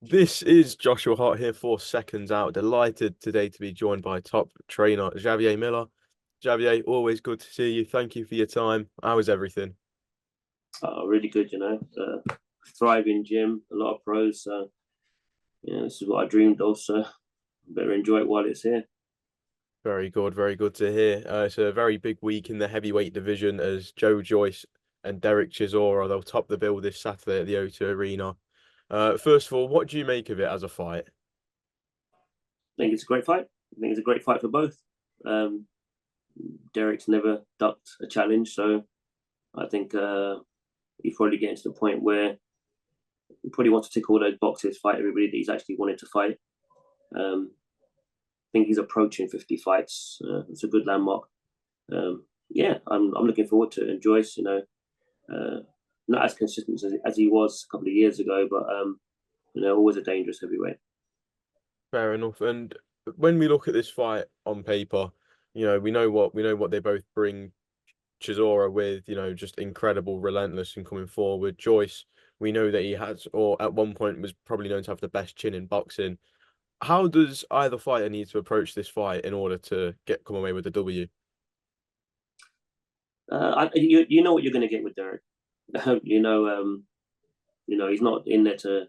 This is Joshua Hart here for Seconds Out. Delighted today to be joined by top trainer Xavier Miller. Xavier, always good to see you. Thank you for your time. How is everything? Really good, thriving gym, a lot of pros. So, this is what I dreamed of. So, better enjoy it while it's here. Very good to hear. It's a very big week in the heavyweight division as Joe Joyce and Derek Chisora, they'll top the bill this Saturday at the O2 Arena. First of all, what do you make of it as a fight? I think it's a great fight. I think it's a great fight for both. Um, Derek's never ducked a challenge, so I think he's probably getting to the point where he probably wants to tick all those boxes, fight everybody that he's actually wanted to fight. I think he's approaching 50 fights. It's a good landmark. Yeah, I'm looking forward to it. And Joyce, not as consistent as he was a couple of years ago, but always a dangerous heavyweight. Fair enough. And when we look at this fight on paper, we know what they both bring. Chisora with, just incredible, relentless and coming forward. Joyce, we know that he has, or at one point was probably known to have the best chin in boxing. How does either fighter need to approach this fight in order to come away with the W? You know what you're going to get with Derek. He's not in there to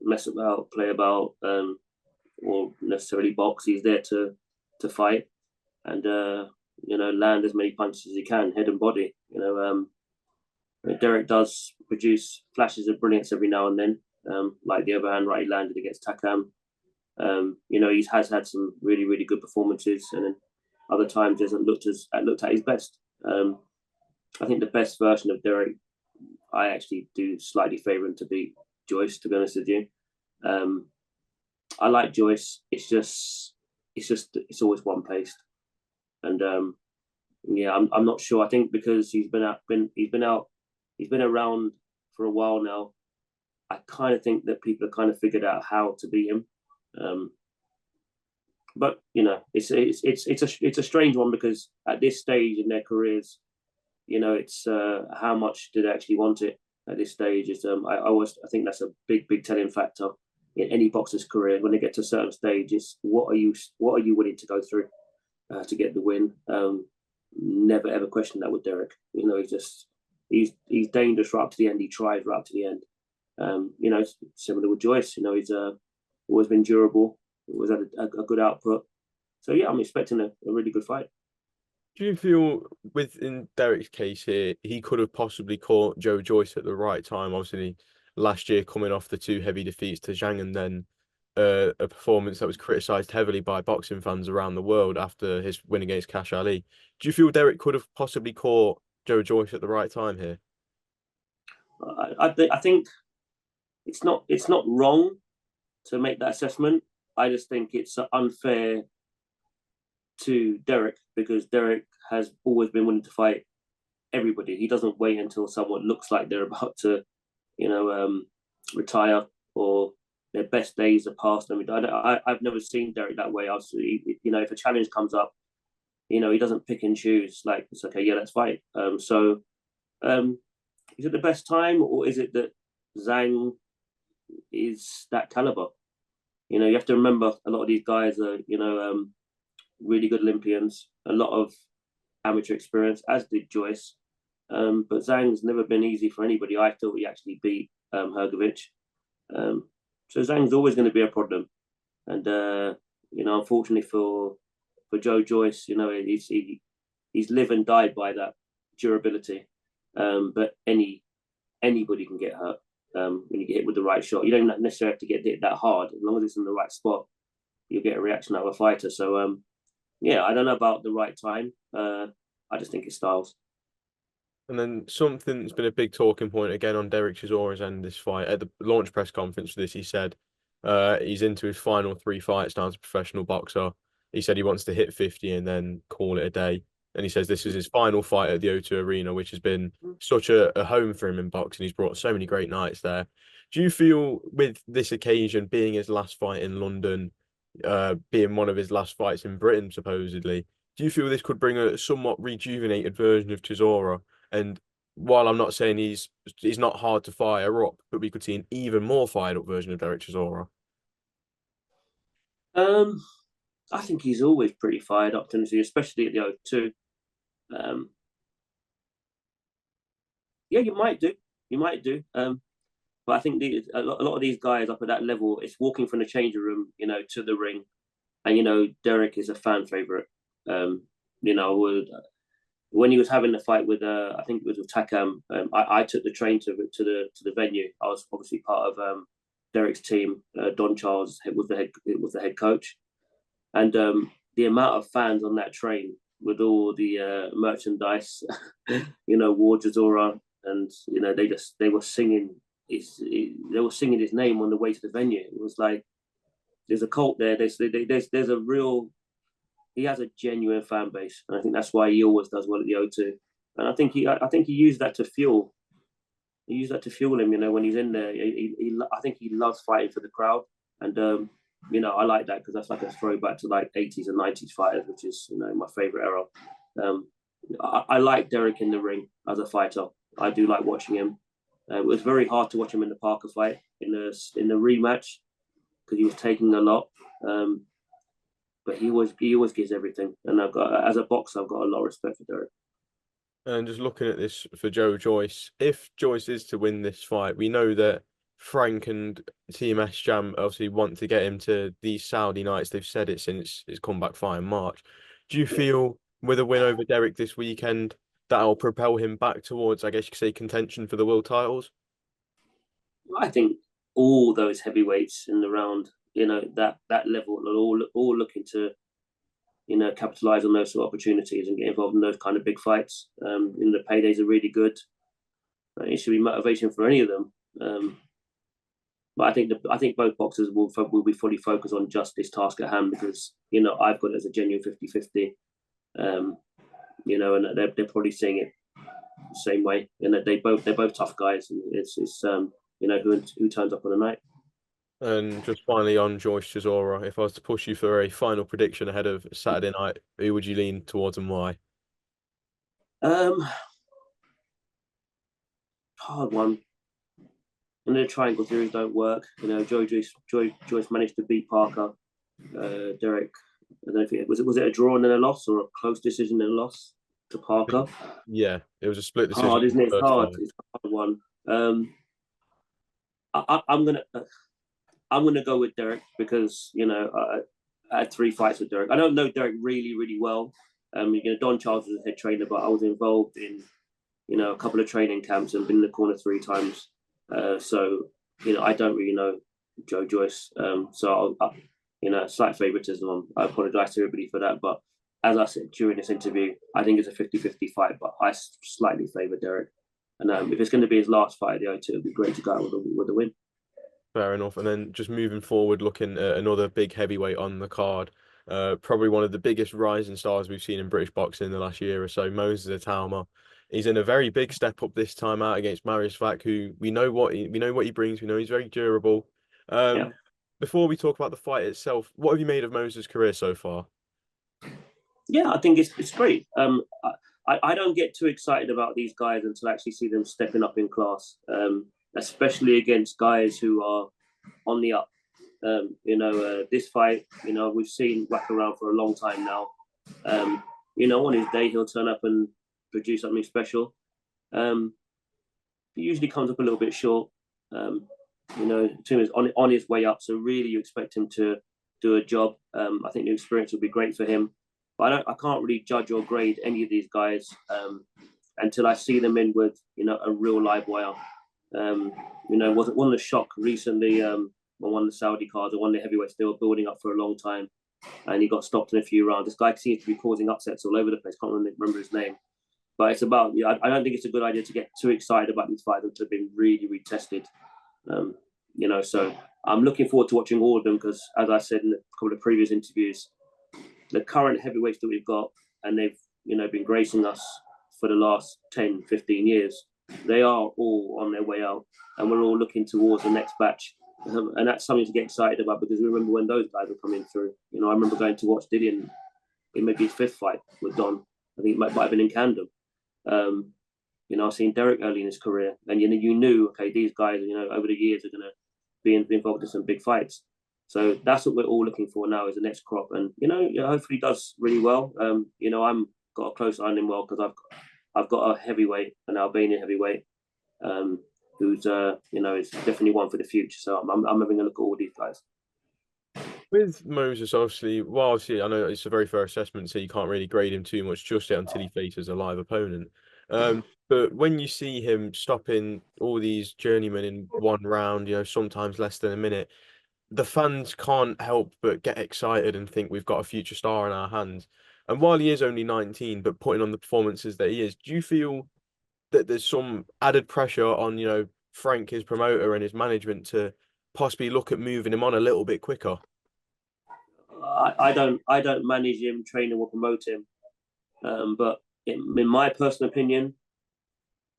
mess about, play about, or necessarily box. He's there to fight and land as many punches as he can, head and body. Derek does produce flashes of brilliance every now and then, like the overhand right he landed against Takam. He has had some really, really good performances, and then other times hasn't looked at his best. I think the best version of Derek, I actually do slightly favour him to beat Joyce. To be honest with you, I like Joyce. It's always one paced, and I'm not sure. I think because he's been around for a while now. I kind of think that people have kind of figured out how to beat him. But it's a strange one because at this stage in their careers, it's how much do they actually want it at this stage? I think that's a big telling factor in any boxer's career when they get to a certain stage. Is what are you willing to go through to get the win? Never ever question that with Derek. He's dangerous right up to the end. He tries right up to the end. Similar with Joyce. He's always been durable. Always had a good output. So yeah, I'm expecting a really good fight. Do you feel within Derek's case here, he could have possibly caught Joe Joyce at the right time? Obviously, last year coming off the two heavy defeats to Zhang and then a performance that was criticised heavily by boxing fans around the world after his win against Cash Ali. Do you feel Derek could have possibly caught Joe Joyce at the right time here? I think it's not wrong to make that assessment. I just think it's unfair to Derek because Derek has always been willing to fight everybody. He doesn't wait until someone looks like they're about to, retire or their best days are past. I mean, I've never seen Derek that way. If a challenge comes up, he doesn't pick and choose. Like it's okay, yeah, let's fight. Is it the best time or is it that Zhang is that caliber? You have to remember a lot of these guys are, really good Olympians, a lot of amateur experience, as did Joyce. But Zhang's never been easy for anybody. I thought he actually beat Hrgovic. So Zhang's always going to be a problem. And, unfortunately for Joe Joyce, he's live and died by that durability. But anybody can get hurt when you get hit with the right shot. You don't necessarily have to get hit that hard. As long as it's in the right spot, you'll get a reaction out of a fighter. So, I don't know about the right time. I just think it's styles. And then something that's been a big talking point again on Derek Chisora's end this fight at the launch press conference for this, he said he's into his final three fights now as a professional boxer. He said he wants to hit 50 and then call it a day. And he says this is his final fight at the O2 Arena, which has been such a home for him in boxing. He's brought so many great nights there. Do you feel with this occasion being his last fight in London, being one of his last fights in Britain, supposedly, do you feel this could bring a somewhat rejuvenated version of Chisora? And while I'm not saying he's not hard to fire up, but we could see an even more fired up version of Derek Chisora. Um, I think he's always pretty fired up, especially at the O2. Um, yeah, you might do. You might do. But I think a lot of these guys up at that level, it's walking from the changing room, to the ring, and Derek is a fan favorite. Um, when he was having the fight with, I think it was with Takam, I took the train to the venue. I was obviously part of Derek's team. Don Charles was the head coach, and the amount of fans on that train with all the merchandise, War Jazora, and they were singing his name on the way to the venue. It was like there's a cult there. There's a real. He has a genuine fan base, and I think that's why he always does well at the O2. And I think he used that to fuel. He used that to fuel him. When he's in there, I think he loves fighting for the crowd, and I like that because that's like a throwback to like 80s and 90s fighters, which is my favorite era. I like Derek in the ring as a fighter. I do like watching him. It was very hard to watch him in the Parker fight in the rematch because he was taking a lot. But he always gives everything, and as a boxer, I've got a lot of respect for Derek. And just looking at this for Joe Joyce, if Joyce is to win this fight, we know that Frank and Team S Jam obviously want to get him to these Saudi nights. They've said it since his comeback fight in March. Do you feel with a win over Derek this weekend that'll propel him back towards, I guess you could say, contention for the world titles? I think all those heavyweights in the round, that level, are all looking to, capitalize on those sort of opportunities and get involved in those kind of big fights. The paydays are really good. It should be motivation for any of them. But I think both boxers will be fully focused on just this task at hand because I've got it as a genuine 50-50. And they're probably seeing it the same way. And that they're both tough guys, and it's who turns up on the night. And just finally on Joyce Chisora, if I was to push you for a final prediction ahead of Saturday night, who would you lean towards and why? Hard one. And the triangle theories don't work. Joe Joyce managed to beat Parker. Derek, I don't know if was it a draw and then a loss or a close decision and a loss to Parker? Yeah, it was a split decision. Hard, isn't it? It's hard. It's a hard one. I'm gonna go with Derek because I had 3 fights with Derek. I don't know Derek really, really well. Don Charles was a head trainer, but I was involved in a couple of training camps and been in the corner 3 times. So I don't really know Joe Joyce. So slight favoritism. I apologize to everybody for that. But as I said during this interview, I think it's a 50-50 fight, but I slightly favor Derek. And if it's going to be his last fight at the O2, it'd be great to go out with a win. Fair enough. And then just moving forward, looking at another big heavyweight on the card, probably one of the biggest rising stars we've seen in British boxing in the last year or so, Moses Itauma. He's in a very big step up this time out against Mariusz Wach, who we know what he brings. We know he's very durable. Yeah. Before we talk about the fight itself, what have you made of Moses' career so far? Yeah, I think it's great. I don't get too excited about these guys until I actually see them stepping up in class, especially against guys who are on the up. This fight, we've seen Wach around for a long time now. On his day, he'll turn up and produce something special. He usually comes up a little bit short. Tim is on his way up, so really you expect him to do a job. I think the experience will be great for him. But I can't really judge or grade any of these guys until I see them in with a real live wire. Was it one of the shock recently on one of the Saudi cards or one of the heavyweights they were building up for a long time, and he got stopped in a few rounds. This guy seems to be causing upsets all over the place. Can't remember his name. But it's about, I don't think it's a good idea to get too excited about these fights until they've been really retested. So I'm looking forward to watching all of them because, as I said in a couple of previous interviews, the current heavyweights that we've got, and they've been gracing us for the last 10, 15 years, they are all on their way out, and we're all looking towards the next batch. And that's something to get excited about because we remember when those guys were coming through. I remember going to watch Dillian in maybe his 5th fight with Don. I think it might have been in Camden. I've seen Derek early in his career, and you knew, okay, these guys, over the years are going to be involved in some big fights. So that's what we're all looking for now is the next crop, and hopefully he does really well. I'm got a close eye on him well because I've got a heavyweight, an Albanian heavyweight, who's is definitely one for the future. So I'm having a look at all these guys. With Moses, obviously, well, obviously, I know it's a very fair assessment, so you can't really grade him too much just yet until he faces a live opponent. But when you see him stopping all these journeymen in one round, sometimes less than a minute, the fans can't help but get excited and think we've got a future star in our hands. And while he is only 19, but putting on the performances that he is, do you feel that there's some added pressure on, Frank, his promoter, and his management to possibly look at moving him on a little bit quicker? I don't manage him, train him, or promote him. But in my personal opinion,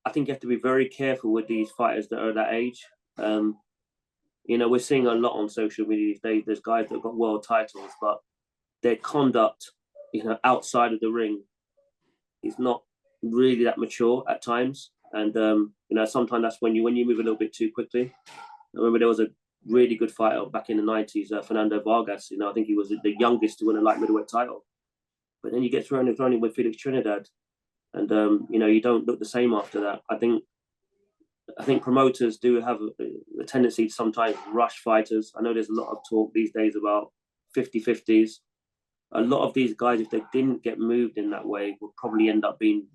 I think you have to be very careful with these fighters that are that age. We're seeing a lot on social media these days. There's guys that have got world titles, but their conduct, outside of the ring, is not really that mature at times. And sometimes that's when you move a little bit too quickly. I remember there was a really good fighter back in the 90s, Fernando Vargas. I think he was the youngest to win a light middleweight title. But then you get thrown in with Felix Trinidad, and you don't look the same after that. I think promoters do have a tendency to sometimes rush fighters. I know there's a lot of talk these days about 50-50s. A lot of these guys, if they didn't get moved in that way, would probably end up being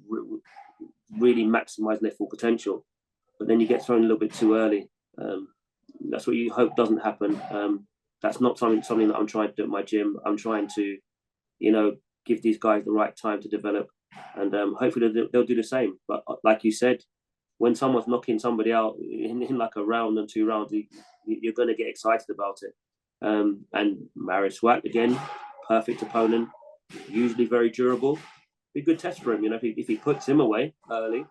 really maximizing their full potential. But then you get thrown a little bit too early. That's what you hope doesn't happen. That's not something that I'm trying to do at my gym. I'm trying to, give these guys the right time to develop, and hopefully they'll do the same. But like you said, when someone's knocking somebody out in like a round and 2 rounds, you're going to get excited about it. And Mariusz Wach, again, perfect opponent, usually very durable. Be a good test for him. If he puts him away early,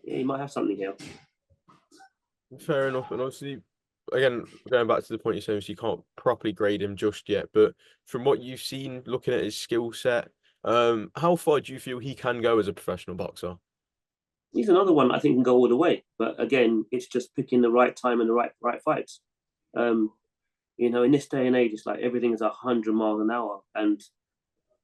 he might have something here. Fair enough. And obviously, again, going back to the point you're saying, so you can't properly grade him just yet. But from what you've seen, looking at his skill set, how far do you feel he can go as a professional boxer? He's another one I think can go all the way. But again, it's just picking the right time and the right fights. In this day and age, it's like everything is 100 miles an hour, and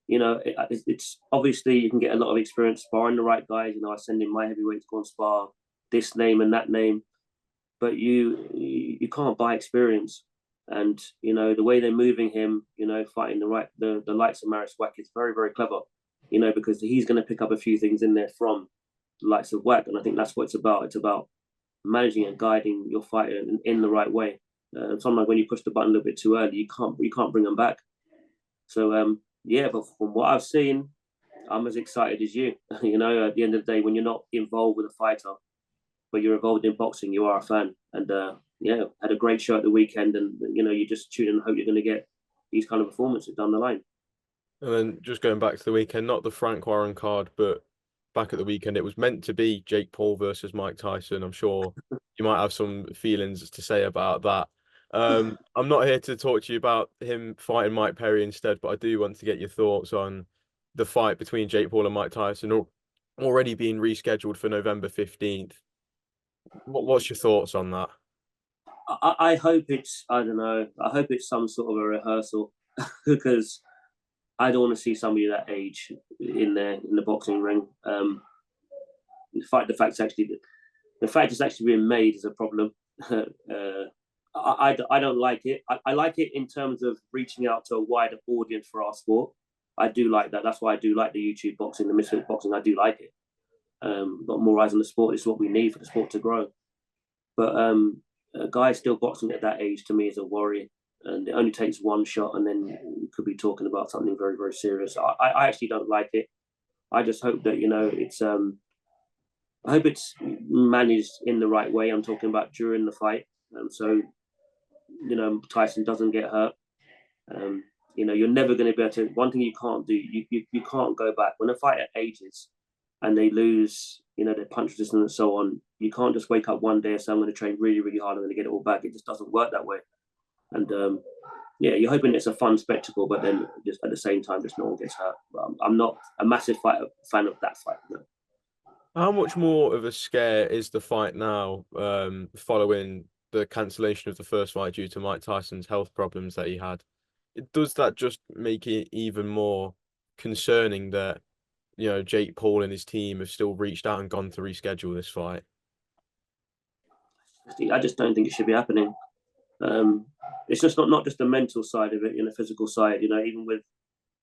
it's obviously you can get a lot of experience sparring the right guys. I send in my heavyweights to go and spar this name and that name, but you can't buy experience. And the way they're moving him, fighting the likes of Mariusz Wach is very, very clever. Because he's going to pick up a few things in there from the likes of Wach, and I think that's what it's about. It's about managing and guiding your fighter in the right way. Sometimes when you push the button a little bit too early, you can't bring them back. So but from what I've seen, I'm as excited as you. At the end of the day, when you're not involved with a fighter, but you're involved in boxing, you are a fan. And had a great show at the weekend, and you just tune in and hope you're going to get these kind of performances down the line. And then just going back to the weekend, not the Frank Warren card, but back at the weekend, it was meant to be Jake Paul versus Mike Tyson. I'm sure you might have some feelings to say about that. I'm not here to talk to you about him fighting Mike Perry instead, but I do want to get your thoughts on the fight between Jake Paul and Mike Tyson, already being rescheduled for November 15th. What's your thoughts on that? I hope it's, I don't know, I hope it's some sort of a rehearsal because I don't want to see somebody that age in the boxing ring. The fact it's actually being made is a problem. I don't like it. I like it in terms of reaching out to a wider audience for our sport. I do like that. That's why I do like the YouTube boxing, the Misfit boxing. I do like it. Got more eyes on the sport. It's what we need for the sport to grow. But a guy still boxing at that age to me is a worry. And it only takes one shot, and then you could be talking about something very, very serious. I actually don't like it. I just hope that it's I hope it's managed in the right way. I'm talking about during the fight, so Tyson doesn't get hurt. You're never going to be able to. One thing you can't do, you can't go back when a fighter ages and they lose, their punch resistance and so on. You can't just wake up one day and say I'm going to train really, really hard and I'm going to get it all back. It just doesn't work that way. And you're hoping it's a fun spectacle, but then just at the same time, just no one gets hurt. I'm not a massive fan of that fight. No. How much more of a scare is the fight now, following the cancellation of the first fight due to Mike Tyson's health problems that he had. Does that just make it even more concerning that, you know, Jake Paul and his team have still reached out and gone to reschedule this fight? I just don't think it should be happening. It's just not just the mental side of it, the physical side. Even with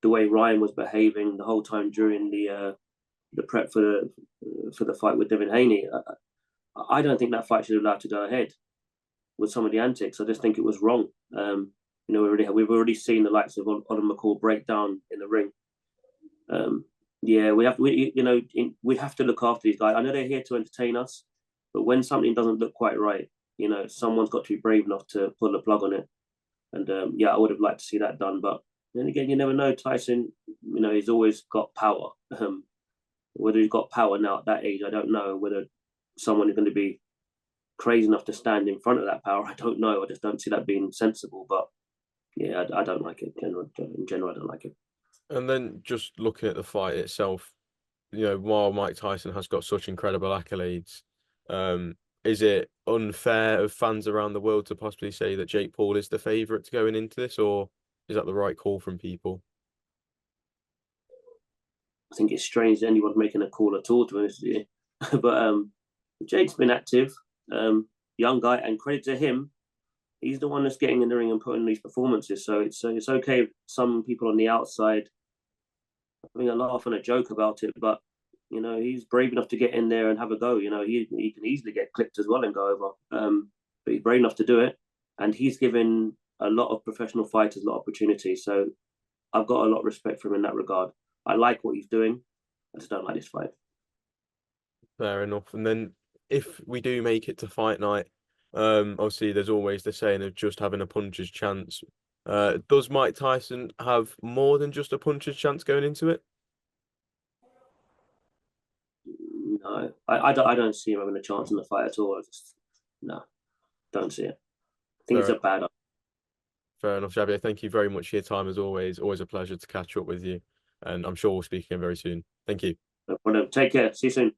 the way Ryan was behaving the whole time during the prep for the fight with Devin Haney, I don't think that fight should have allowed to go ahead with some of the antics. I just think it was wrong. We've already seen the likes of Oliver McCall break down in the ring. We have to look after these guys. I know they're here to entertain us, but when something doesn't look quite right, someone's got to be brave enough to pull the plug on it. And I would have liked to see that done. But then again, you never know. Tyson, he's always got power. Whether he's got power now at that age, I don't know. Whether someone is going to be crazy enough to stand in front of that power, I don't know. I just don't see that being sensible. But yeah, I don't like it. In general, I don't like it. And then just looking at the fight itself, while Mike Tyson has got such incredible accolades, is it unfair of fans around the world to possibly say that Jake Paul is the favourite to going into this, or is that the right call from people? I think it's strange that anyone's making a call at all, to be honest with you. But Jake's been active, young guy, and credit to him, he's the one that's getting in the ring and putting these performances. So it's okay if some people on the outside, I laugh and a joke about it, but he's brave enough to get in there and have a go. He can easily get clipped as well and go over. But he's brave enough to do it, and he's given a lot of professional fighters a lot of opportunities. So I've got a lot of respect for him in that regard. I like what he's doing. I just don't like this fight. Fair enough. And then if we do make it to fight night, obviously there's always the saying of just having a puncher's chance. Does Mike Tyson have more than just a puncher's chance going into it? No, I don't see him having a chance in the fight at all. No, don't see it. I think it's a bad. Fair enough, Xavier. Thank you very much for your time as always. Always a pleasure to catch up with you. And I'm sure we'll speak again very soon. Thank you. No problem. Take care. See you soon.